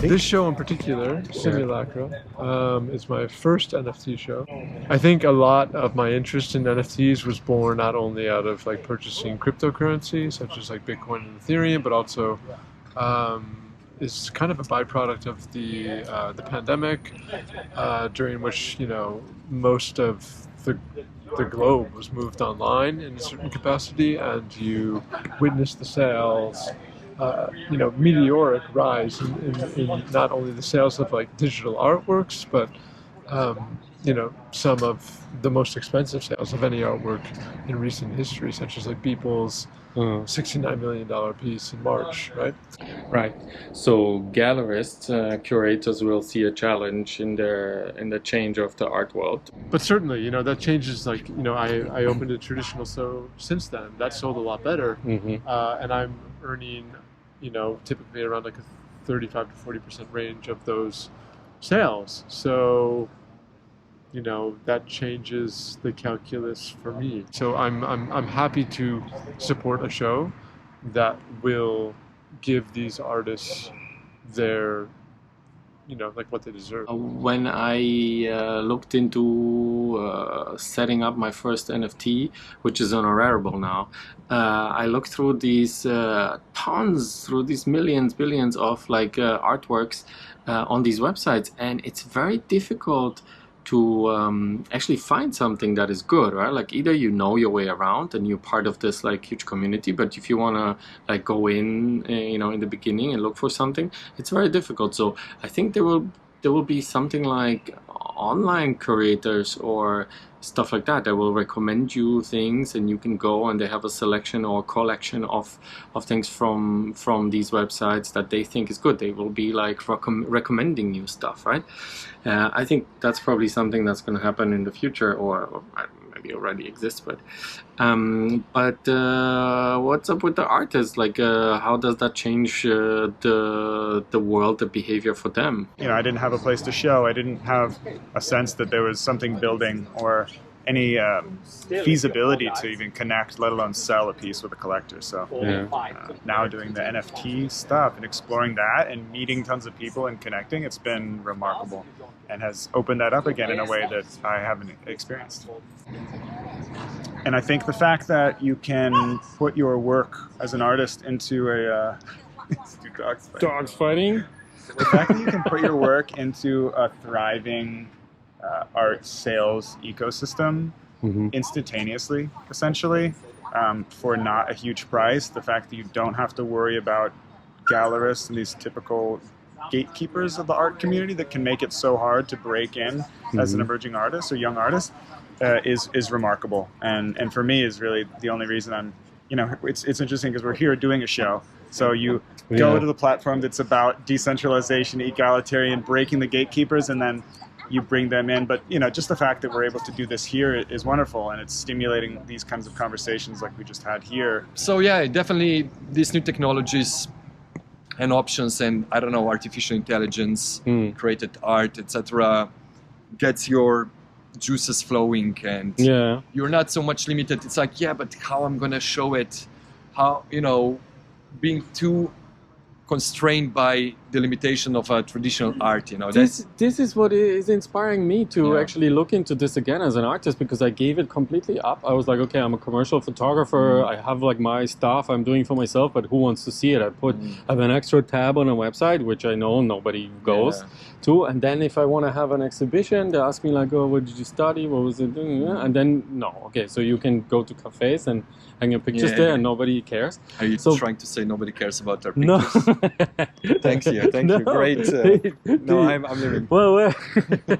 This show in particular, Simulacra, is my first NFT show. I think a lot of my interest in NFTs was born not only out of like purchasing cryptocurrencies such as like Bitcoin and Ethereum, but also is kind of a byproduct of the pandemic, during which most of the globe was moved online in a certain capacity, and you witnessed the sales, meteoric rise in not only the sales of like digital artworks, but some of the most expensive sales of any artwork in recent history, such as like Beeple's $69 million piece in March, right? Right. So gallerists, curators will see a challenge in the change of the art world. But certainly, that changes. Like, I opened a traditional show since then. That sold a lot better, and I'm earning, typically around like a 35 to 40% range of those sales. So, that changes the calculus for me. So I'm happy to support a show that will give these artists their, like what they deserve. When I looked into setting up my first NFT, which is honorable now, I looked through these through these millions, billions of like artworks on these websites, and it's very difficult to actually find something that is good, right? Like either you know your way around and you're part of this like huge community, but if you want to like go in, in the beginning and look for something, it's very difficult. So I think there will be something like online curators or stuff like that will recommend you things, and you can go and they have a selection or collection of things from these websites that they think is good. They will be like recommending you stuff, right? I think that's probably something that's going to happen in the future, or maybe already exists. But what's up with the artists? Like, how does that change the world, the behavior for them? I didn't have a place to show. I didn't have a sense that there was something building or any feasibility to even connect, let alone sell a piece with a collector. So now doing the NFT stuff and exploring that and meeting tons of people and connecting, it's been remarkable and has opened that up again in a way that I haven't experienced. And I think the fact that you can put your work as an artist into a dogs fighting. The fact that you can put your work into a thriving art sales ecosystem instantaneously, essentially, for not a huge price. The fact that you don't have to worry about gallerists and these typical gatekeepers of the art community that can make it so hard to break in as an emerging artist or young artist is remarkable. And for me is really the only reason I'm, it's interesting because we're here doing a show. So you go to the platform that's about decentralization, egalitarian, breaking the gatekeepers, and then you bring them in. But just the fact that we're able to do this here is wonderful, and it's stimulating these kinds of conversations like we just had here. So yeah, definitely these new technologies and options, and I don't know, artificial intelligence, created art, etc., gets your juices flowing, and you're not so much limited. It's like, but how I'm gonna show it? How, being too constrained by the limitation of a traditional art, This is what is inspiring me to actually look into this again as an artist, because I gave it completely up. I was like, okay, I'm a commercial photographer. I have like my stuff I'm doing for myself, but who wants to see it? I have an extra tab on a website, which I know nobody goes to. And then if I want to have an exhibition, they ask me like, oh, what did you study? What was it doing? And then, so you can go to cafes and hang your pictures there and nobody cares. Are you trying to say nobody cares about our pictures? No. Thank you. Great. No, I'm living. Well,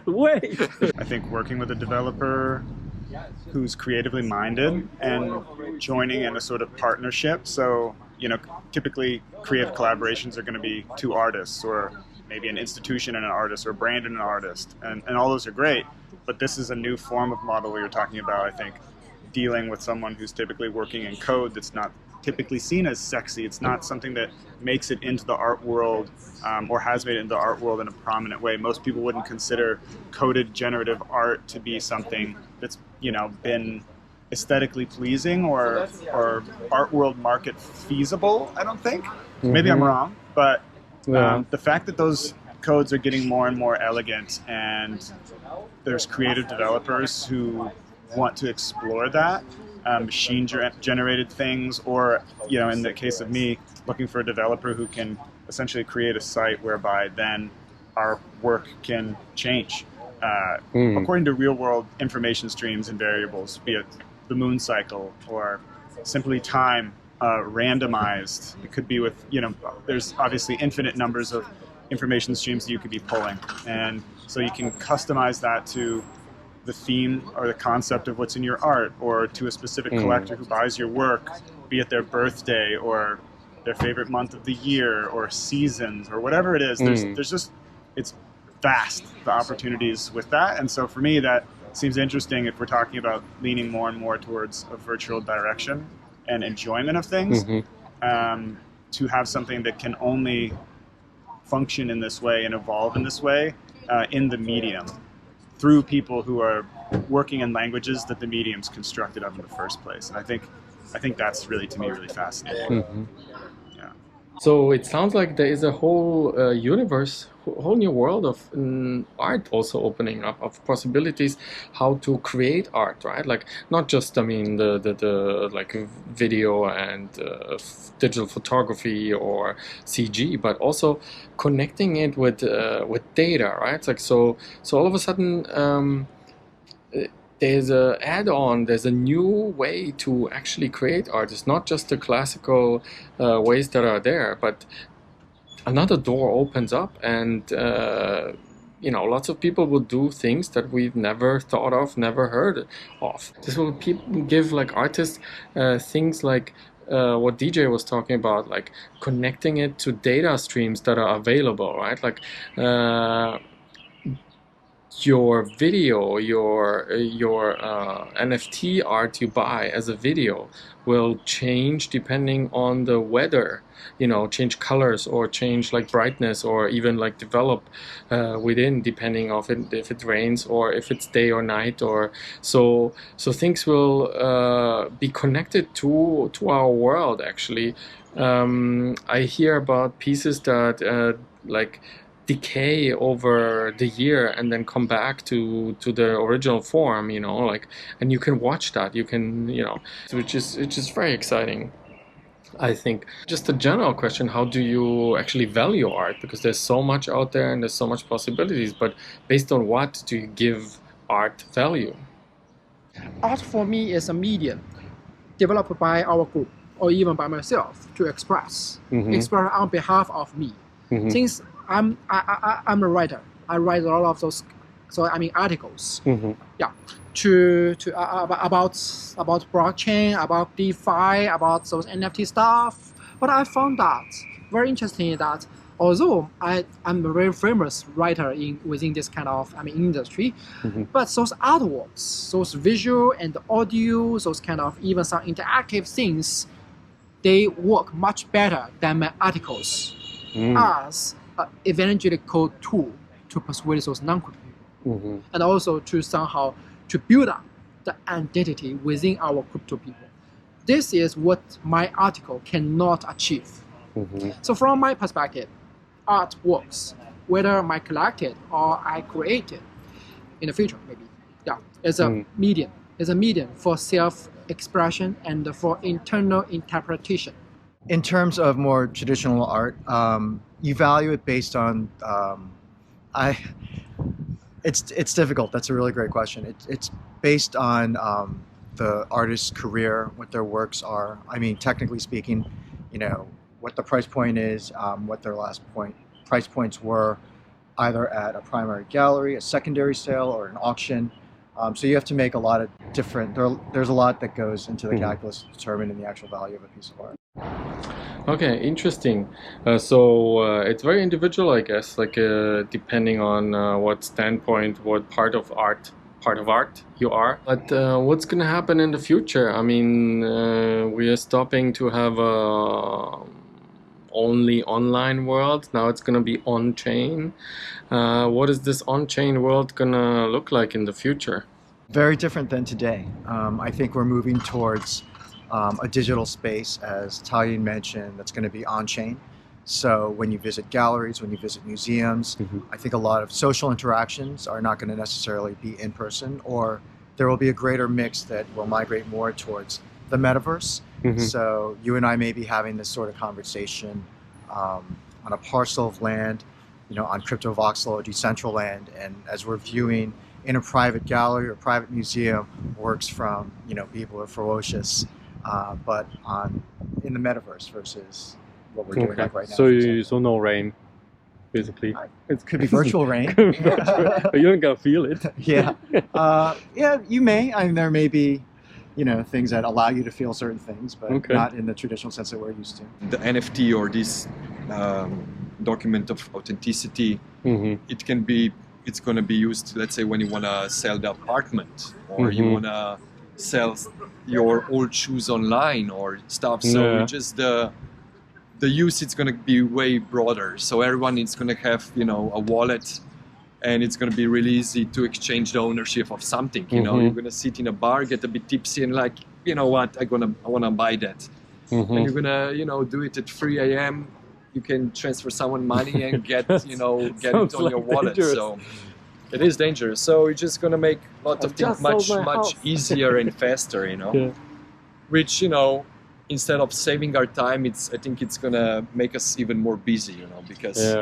wait. I think working with a developer who's creatively minded and joining in a sort of partnership. So, typically creative collaborations are going to be two artists, or maybe an institution and an artist, or a brand and an artist. And all those are great. But this is a new form of model we were talking about, I think, dealing with someone who's typically working in code that's not typically seen as sexy. It's not something that makes it into the art world, or has made it into the art world in a prominent way. Most people wouldn't consider coded generative art to be something that's been aesthetically pleasing or art world market feasible. I don't think. Maybe I'm wrong, but Yeah. The fact that those codes are getting more and more elegant, and there's creative developers who want to explore that, machine-generated things, or, you know, in the case of me, looking for a developer who can essentially create a site whereby then our work can change according to real-world information streams and variables, be it the moon cycle or simply time, randomized. It could be with, you know, there's obviously infinite numbers of information streams that you could be pulling, and so you can customize that to the theme or the concept of what's in your art, or to a specific collector who buys your work, be it their birthday or their favorite month of the year or seasons or whatever it is. There's just, it's vast, the opportunities with that. And so for me, that seems interesting if we're talking about leaning more and more towards a virtual direction and enjoyment of things, to have something that can only function in this way and evolve in this way in the medium, through people who are working in languages that the medium's constructed of in the first place. And I think that's really, to me, really fascinating. Yeah. So it sounds like there is a whole universe, whole new world of art also opening up, of possibilities how to create art, right? Like not just, I mean, the like video and digital photography or CG, but also connecting it with data, right? It's like so all of a sudden there's a add-on, there's a new way to actually create art. It's not just the classical ways that are there, but another door opens up, and you know, lots of people will do things that we've never thought of, never heard of. This will give like artists things like what DJ was talking about, like connecting it to data streams that are available, right? Like your video, your NFT art you buy as a video will change depending on the weather, you know, change colors or change like brightness, or even like develop within, depending of it, if it rains or if it's day or night, or so things will be connected to our world actually. I hear about pieces that like decay over the year and then come back to the original form, you know, like, and you can watch that, you can, you know, which is very exciting. I think just a general question, how do you actually value art? Because there's so much out there and there's so much possibilities, but based on what do you give art value? Art for me is a medium developed by our group or even by myself to express on behalf of me. Since I'm a writer, I write a lot of those, so I mean articles. Yeah, about blockchain, about DeFi, about those NFT stuff. But I found that very interesting that although I'm a very famous writer within this kind of industry, but those artworks, those visual and audio, those kind of even some interactive things, they work much better than my articles as an evangelical tool to persuade those non-crypto people, and also to somehow to build up the identity within our crypto people. This is what my article cannot achieve. So from my perspective, art works, whether I collected or I created in the future, maybe. Yeah, it's a medium. It's a medium for self-expression and for internal interpretation. In terms of more traditional art, you value it based on, it's difficult. That's a really great question. It's based on the artist's career, what their works are. I mean, technically speaking, you know, what the price point is, what their price points were, either at a primary gallery, a secondary sale, or an auction. So you have to make a lot of different, there's a lot that goes into the calculus to determine the actual value of a piece of art. Okay, interesting. So it's very individual, I guess, like depending on what standpoint, what part of art you are. But what's going to happen in the future? I mean, we are stopping to have a only online world. Now it's going to be on-chain. What is this on-chain world going to look like in the future? Very different than today. I think we're moving towards a digital space, as Cao Yin mentioned, that's going to be on-chain. So when you visit galleries, when you visit museums, I think a lot of social interactions are not going to necessarily be in person, or there will be a greater mix that will migrate more towards the metaverse. So you and I may be having this sort of conversation on a parcel of land, on Cryptovoxel or Decantraland, and as we're viewing in a private gallery or private museum works from people are ferocious, but in the metaverse versus what we're doing like right now. So you saw no rain, basically. It could be virtual rain. But you don't gonna feel it. Yeah. Yeah, you may. I mean, there may be, things that allow you to feel certain things, but not in the traditional sense that we're used to. The NFT or this document of authenticity, it's going to be used, let's say, when you want to sell the apartment, or you want to sell your old shoes online or stuff. So just the use, it's going to be way broader. So everyone is going to have, a wallet, and it's going to be really easy to exchange the ownership of something. You're going to sit in a bar, get a bit tipsy, and like, you know what, I want to buy that. And you're going to, do it at 3 a.m. You can transfer someone money and get, get it on your wallet. Dangerous. So it is dangerous. So it's just going to make a lot of things much easier and faster, Which, instead of saving our time, I think it's going to make us even more busy, because,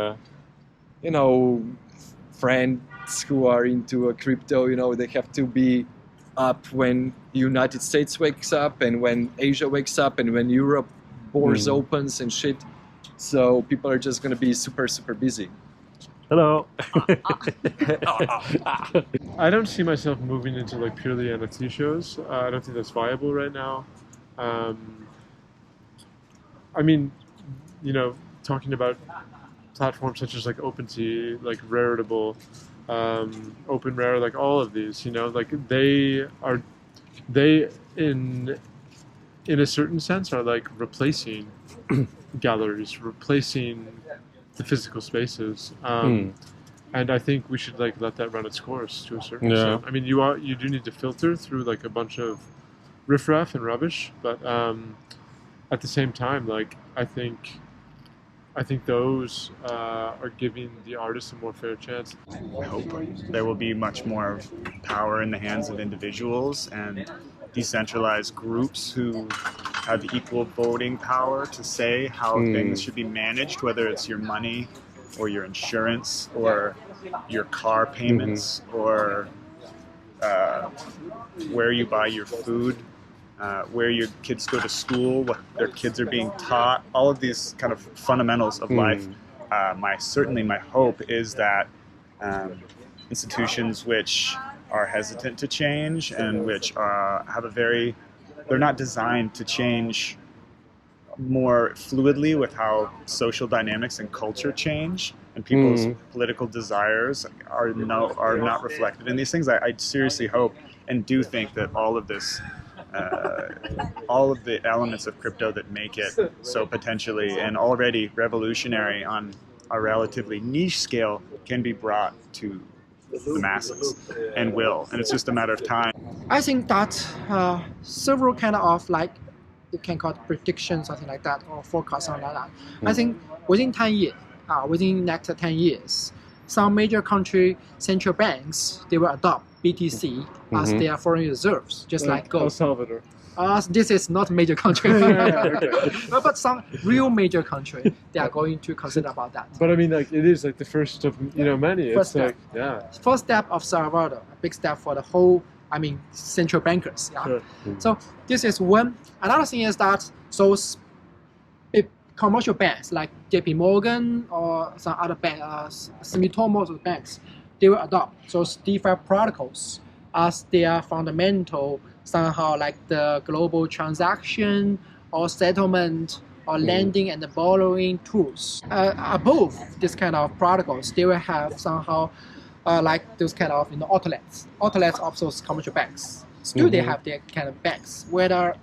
friends who are into a crypto, they have to be up when the United States wakes up, and when Asia wakes up, and when Europe borders opens and shit. So people are just going to be super, super busy. Hello. I don't see myself moving into like purely NFT shows. I don't think that's viable right now. I mean, talking about platforms such as like OpenSea, like Rareable, OpenRare, like all of these, like they in a certain sense are like replacing galleries, replacing the physical spaces. And I think we should like let that run its course to a certain extent. I mean, you do need to filter through like a bunch of riffraff and rubbish, but at the same time, like I think those are giving the artists a more fair chance. I hope there will be much more power in the hands of individuals and decentralized groups who have equal voting power to say how things should be managed, whether it's your money or your insurance or your car payments or where you buy your food, where your kids go to school, what their kids are being taught, all of these kind of fundamentals of life. Certainly my hope is that institutions which are hesitant to change and which they're not designed to change more fluidly with how social dynamics and culture change and people's political desires are not reflected in these things. I seriously hope and do think that all of this, all of the elements of crypto that make it so potentially and already revolutionary on a relatively niche scale can be brought to the masses and it's just a matter of time. I think that several kind of like, you can call it predictions, something like that, or forecast, something like that. I think within 10 years, within next 10 years, some major country central banks, they will adopt BTC as their foreign reserves, just like gold. El Salvador. This is not major country, but some real major country, they are going to consider about that. But I mean, like it is like the first of many. First it's step. like First step of Salvador, a big step for the whole. Central bankers. Sure. So this is one. Another thing is that those big commercial banks like JP Morgan or some other banks, Sumitomo banks, they will adopt those DeFi protocols as their fundamental, somehow like the global transaction or settlement or lending and the borrowing tools. Above this kind of protocols, they will have somehow like those kind of outlets of those commercial banks. Still, they have their kind of banks, whether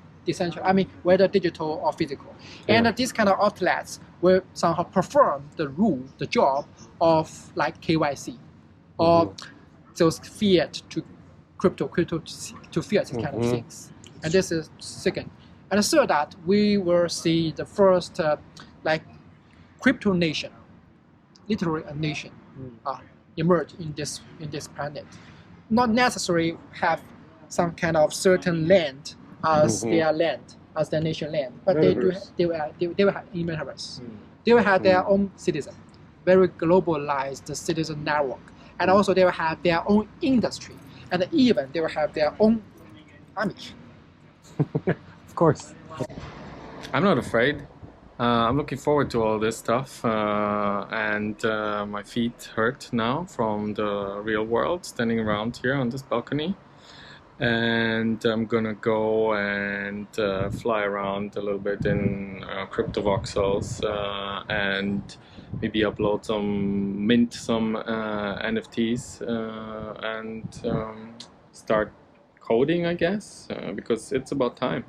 whether digital or physical. And these kind of outlets will somehow perform the job of like KYC or those fiat to crypto to fiat kind of things. And this is second. And third, that we will see the first crypto nation, literally a nation, emerge in this planet. Not necessarily have some kind of certain land as their land, as their nation land, but they will have in metaverse. They will have their own citizen, very globalized citizen network, and also they will have their own industry, and even they will have their own army. Of course. I'm not afraid. I'm looking forward to all this stuff, and my feet hurt now from the real world, standing around here on this balcony. And I'm gonna go and fly around a little bit in Cryptovoxels and maybe upload mint some NFTs and start coding, I guess, because it's about time.